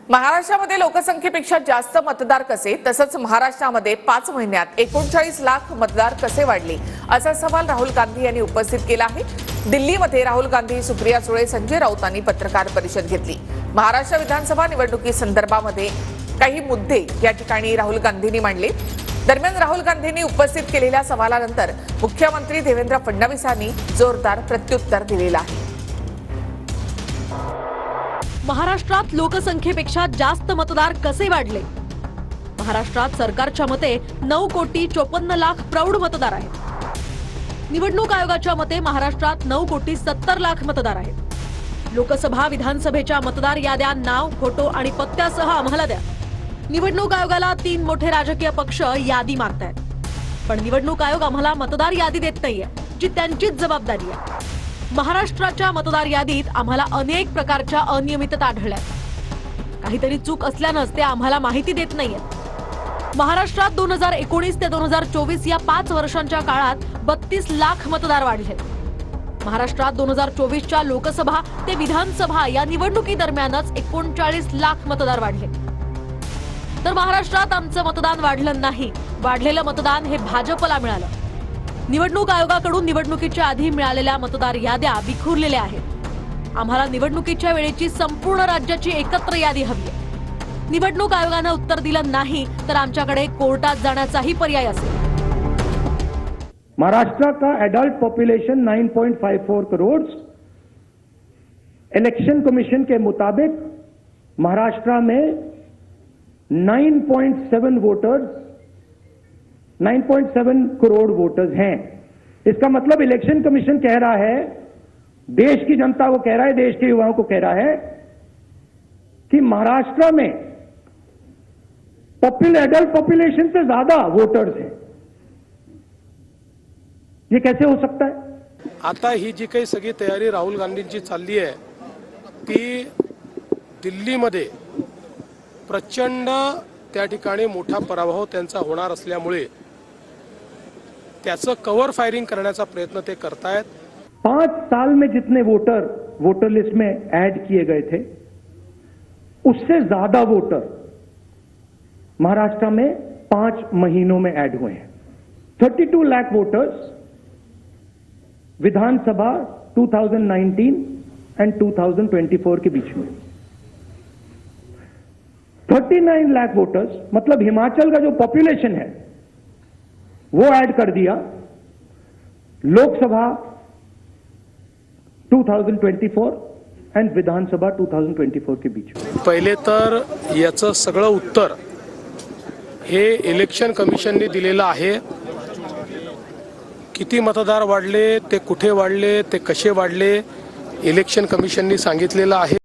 महाराष्ट्रामध्ये लोकसंख्येपेक्षा जास्त मतदार कसे, तसंच महाराष्ट्रामध्ये 5 महिन्यात 39 लाख मतदार कसे वाढले, असा सवाल राहुल गांधी यांनी उपस्थित केला आहे। दिल्लीमध्ये राहुल गांधी, सुप्रिया सुळे, संजय राऊतांनी पत्रकार परिषद घेतली। महाराष्ट्र विधानसभा निवडणुकीसंदर्भामध्ये काही मुद्दे या ठिकाणी राहुल गांधींनी मांडले। दरम्यान राहुल गांधींनी उपस्थित केलेल्या सवालानंतर मुख्यमंत्री देवेंद्र फडणवीसांनी जोरदार प्रत्युत्तर दिलेलं आहे। महाराष्ट्रात लोकसंख्येपेक्षा जास्त मतदार कसे वाढले? महाराष्ट्रात सरकारच्या मते 9,54,00,000 प्रौढ मतदार आहेत। निवडणूक आयोगाच्या मते महाराष्ट्रात 9,70,00,000 मतदार आहेत। लोकसभा विधानसभेच्या मतदार याद्या नाव, फोटो आणि पत्त्यासह आम्हाला द्या। निवडणूक आयोगाला 3 मोठे राजकीय पक्ष यादी मागतायत, पण निवडणूक आयोग आम्हाला मतदार यादी देत नाहीये, जी त्यांचीच जबाबदारी आहे। महाराष्ट्राच्या मतदार यादीत आम्हाला अनेक प्रकारच्या अनियमितता आढळल्यात। काहीतरी चूक असल्यानंच ते आम्हाला माहिती देत नाहीयेत। महाराष्ट्रात 2019 ते 2024 या 5 वर्षांच्या काळात 32 लाख मतदार वाढले। महाराष्ट्रात 2024च्या लोकसभा ते विधानसभा या निवडणुकीदरम्यानच 39 लाख मतदार वाढले। तर महाराष्ट्रात आमचं मतदान वाढलं नाही, वाढलेलं मतदान हे भाजपला मिळालं। निवडणूक आयोगाकडून निवडणुकीच्या आधी मिळालेल्या मतदार याद्या विखुरलेल्या आहेत। आम्हाला निवडणुकीच्या वेळेची संपूर्ण राज्याची एकत्र यादी हवी आहे। निवडणूक आयोगानं उत्तर दिलं नाही तर आमच्याकडे कोर्टात जाण्याचाही पर्याय असेल। महाराष्ट्र का adult population 9.54 crore. Election commission के मुताबिक महाराष्ट्र में 9.7 करोड़ वोटर्स हैं। इसका मतलब इलेक्शन कमीशन कह रहा है, देश की जनता को कह रहा है, देश के युवाओं को कह रहा है कि महाराष्ट्र में एडल्ट पॉपुलेशन से ज्यादा वोटर्स हैं। ये कैसे हो सकता है? आता ही जी काही सगळी तयारी राहुल गांधींची चालली आहे ती दिल्लीमध्ये प्रचंड त्या ठिकाणी मोठा पराभव त्यांचा होणार असल्यामुळे त्याचं कव्हर फायरिंग करण्याचा प्रयत्न ते करतायत। 5 साल में जितने वोटर लिस्ट में ऐड किए गए थे, उससे ज्यादा वोटर महाराष्ट्र में 5 महीनों में ऐड हुए हैं। 32 लाख वोटर्स विधानसभा 2019 एंड 2024 के बीच में। 39 लाख वोटर्स मतलब हिमाचल का जो पॉपुलेशन है वो ऐड कर दिया लोकसभा 2024 एंड विधानसभा 2024 के बीच में। पहिले तर याचं सगळं उत्तर हे इलेक्शन कमिशनने दिलेलं आहे। किती मतदार वाढले, ते कुठे वाढले, ते कसे वाढले, इलेक्शन कमिशनने सांगितलेलं आहे।